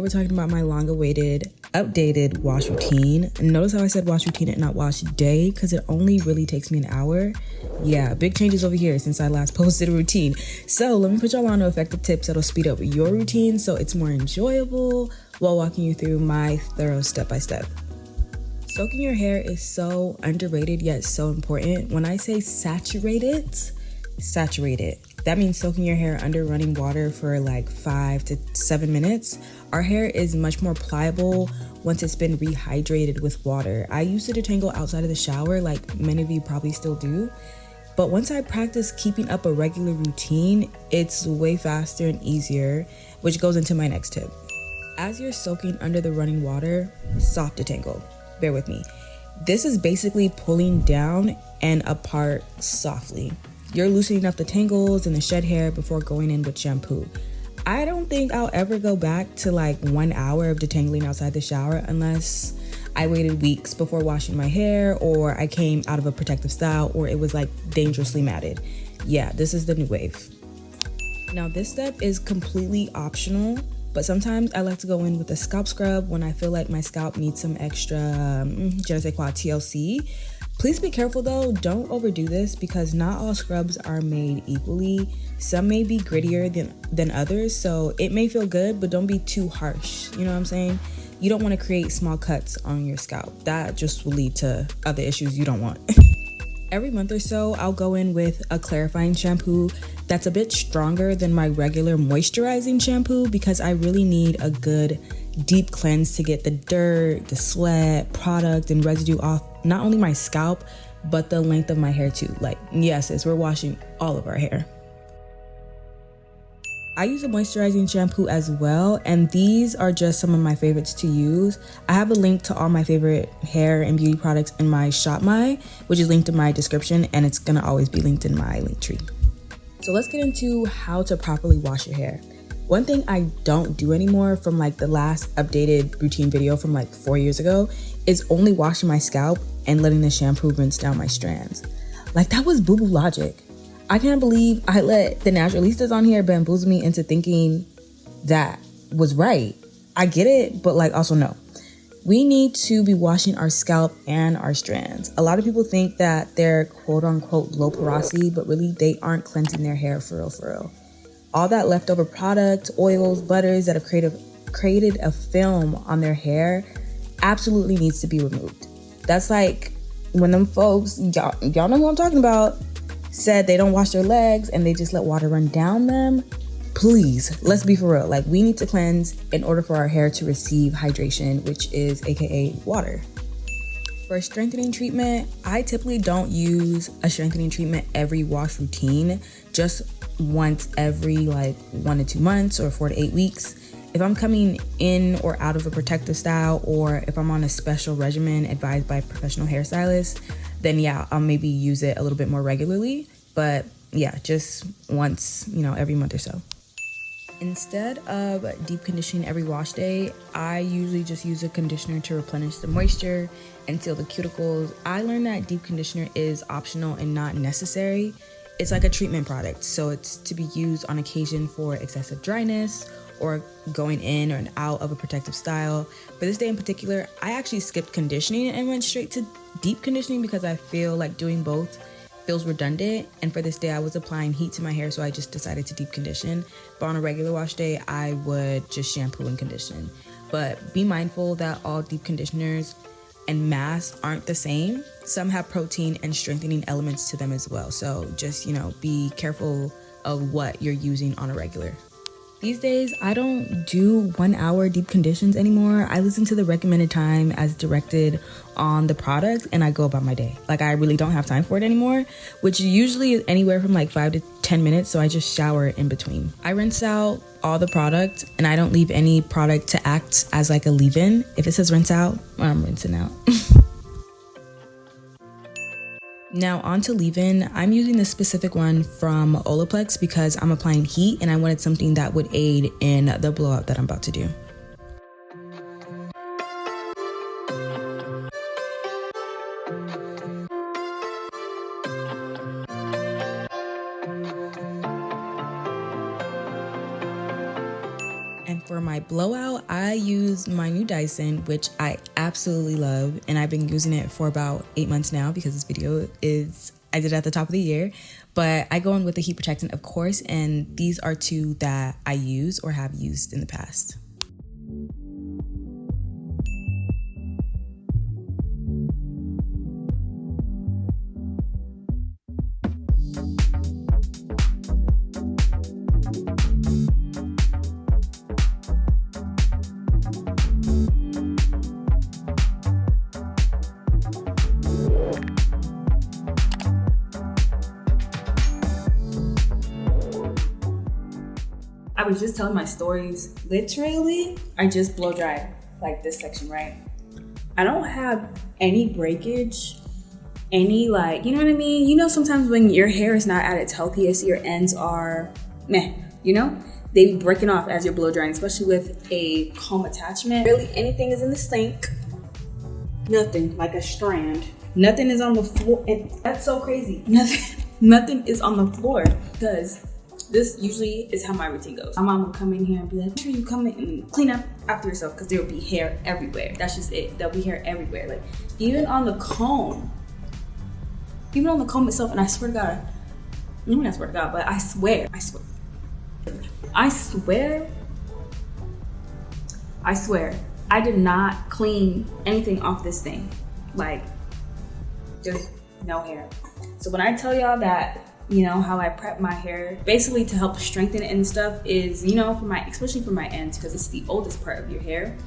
we're talking about my long-awaited, updated wash routine. Notice how I said wash routine and not wash day, because it only really takes me an hour. Yeah, big changes over here since I last posted a routine. So let me put y'all on to effective tips that'll speed up your routine so it's more enjoyable while walking you through my thorough step-by-step. Soaking your hair is so underrated yet so important. When I say saturate it. That means soaking your hair under running water for like 5 to 7 minutes. Our hair is much more pliable once it's been rehydrated with water. I used to detangle outside of the shower, like many of you probably still do. But once I practice keeping up a regular routine, it's way faster and easier, which goes into my next tip. As you're soaking under the running water, soft detangle. Bear with me. This is basically pulling down and apart softly. You're loosening up the tangles and the shed hair before going in with shampoo. I don't think I'll ever go back to like 1 hour of detangling outside the shower unless I waited weeks before washing my hair, or I came out of a protective style, or it was like dangerously matted. Yeah, this is the new wave. Now this step is completely optional, but sometimes I like to go in with a scalp scrub when I feel like my scalp needs some extra, je ne sais quoi, TLC. Please be careful though, don't overdo this because not all scrubs are made equally. Some may be grittier than others, so it may feel good, but don't be too harsh, you know what I'm saying? You don't want to create small cuts on your scalp. That just will lead to other issues you don't want. Every month or so, I'll go in with a clarifying shampoo that's a bit stronger than my regular moisturizing shampoo because I really need a good deep cleanse to get the dirt, the sweat, product, and residue off not only my scalp, but the length of my hair too. Like, yes, sis, we're washing all of our hair. I use a moisturizing shampoo as well, and these are just some of my favorites to use. I have a link to all my favorite hair and beauty products in my Shop My, which is linked in my description, and it's gonna always be linked in my link tree. So let's get into how to properly wash your hair. One thing I don't do anymore from like the last updated routine video from like 4 years ago is only washing my scalp and letting the shampoo rinse down my strands. Like, that was boo-boo logic. I can't believe I let the naturalistas on here bamboozle me into thinking that was right. I get it, but like also no. We need to be washing our scalp and our strands. A lot of people think that they're quote unquote low porosity, but really they aren't cleansing their hair for real. All that leftover product, oils, butters that have created a film on their hair absolutely needs to be removed. That's like when them folks, y'all know who I'm talking about, said they don't wash their legs and they just let water run down them. Please, let's be for real. Like, we need to cleanse in order for our hair to receive hydration, which is AKA water. For a strengthening treatment, I typically don't use a strengthening treatment every wash routine, just once every like 1 to 2 months or 4 to 8 weeks. If I'm coming in or out of a protective style, or if I'm on a special regimen advised by a professional hairstylist, then yeah, I'll maybe use it a little bit more regularly. But yeah, just once, every month or so. Instead of deep conditioning every wash day, I usually just use a conditioner to replenish the moisture and seal the cuticles. I learned that deep conditioner is optional and not necessary. It's like a treatment product, so it's to be used on occasion for excessive dryness or going in or out of a protective style. For this day in particular, I actually skipped conditioning and went straight to deep conditioning because I feel like doing both feels redundant. And for this day, I was applying heat to my hair, so I just decided to deep condition. But on a regular wash day, I would just shampoo and condition. But be mindful that all deep conditioners and masks aren't the same. Some have protein and strengthening elements to them as well. So just, be careful of what you're using on a regular. These days, I don't do 1 hour deep conditions anymore. I listen to the recommended time as directed on the product and I go about my day. Like, I really don't have time for it anymore, which usually is anywhere from like 5 to 10 minutes. So I just shower in between. I rinse out all the product and I don't leave any product to act as like a leave-in. If it says rinse out, I'm rinsing out. Now on to leave-in. I'm using this specific one from Olaplex because I'm applying heat and I wanted something that would aid in the blowout that I'm about to do. And for my blowout, I use my new Dyson, which I absolutely love, and I've been using it for about 8 months now because this video is, I did it at the top of the year, but I go in with the heat protectant, of course, and these are two that I use or have used in the past. I was just telling my stories. Literally, I just blow dry like this section, right? I don't have any breakage, any like, you know what I mean? You know, sometimes when your hair is not at its healthiest, your ends are meh, you know? They be breaking off as you're blow drying, especially with a comb attachment. Really, anything is in the sink. Nothing, like a strand. Nothing is on the floor. That's so crazy. Nothing is on the floor because this usually is how my routine goes. My mom will come in here and be like, make sure you come in and clean up after yourself because there will be hair everywhere. That's just it. There'll be hair everywhere. Like even on the comb itself, and I swear to God, I mean, I swear to God, but I swear, I did not clean anything off this thing. Like, just no hair. So when I tell y'all that, you know, how I prep my hair basically to help strengthen it and stuff is, you know, especially for my ends, because it's the oldest part of your hair.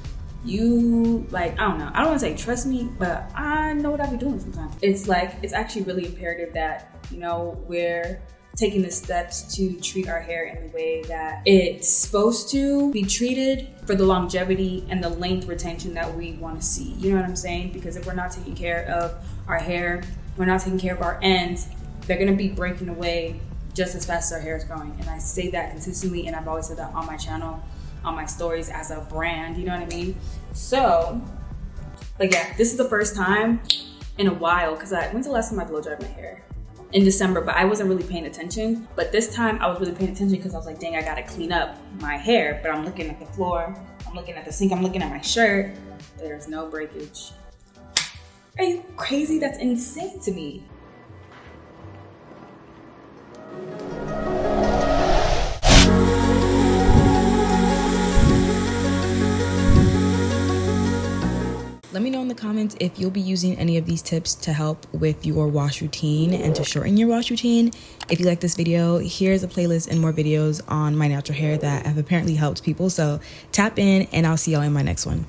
You like, I don't know, I don't want to say trust me, but I know what I be doing sometimes. It's like, it's actually really imperative that, you know, we're taking the steps to treat our hair in the way that it's supposed to be treated for the longevity and the length retention that we want to see. You know what I'm saying? Because if we're not taking care of our hair, we're not taking care of our ends, they're gonna be breaking away just as fast as our hair is growing. And I say that consistently, and I've always said that on my channel, on my stories as a brand, you know what I mean? So, like yeah, this is the first time in a while, because when's the last time I blow dried my hair? In December, but I wasn't really paying attention. But this time I was really paying attention because I was like, dang, I gotta clean up my hair. But I'm looking at the floor, I'm looking at the sink, I'm looking at my shirt. There's no breakage. Are you crazy? That's insane to me. Let me know in the comments if you'll be using any of these tips to help with your wash routine and to shorten your wash routine. If you like this video, here's a playlist and more videos on my natural hair that have apparently helped people. So tap in and I'll see y'all in my next one.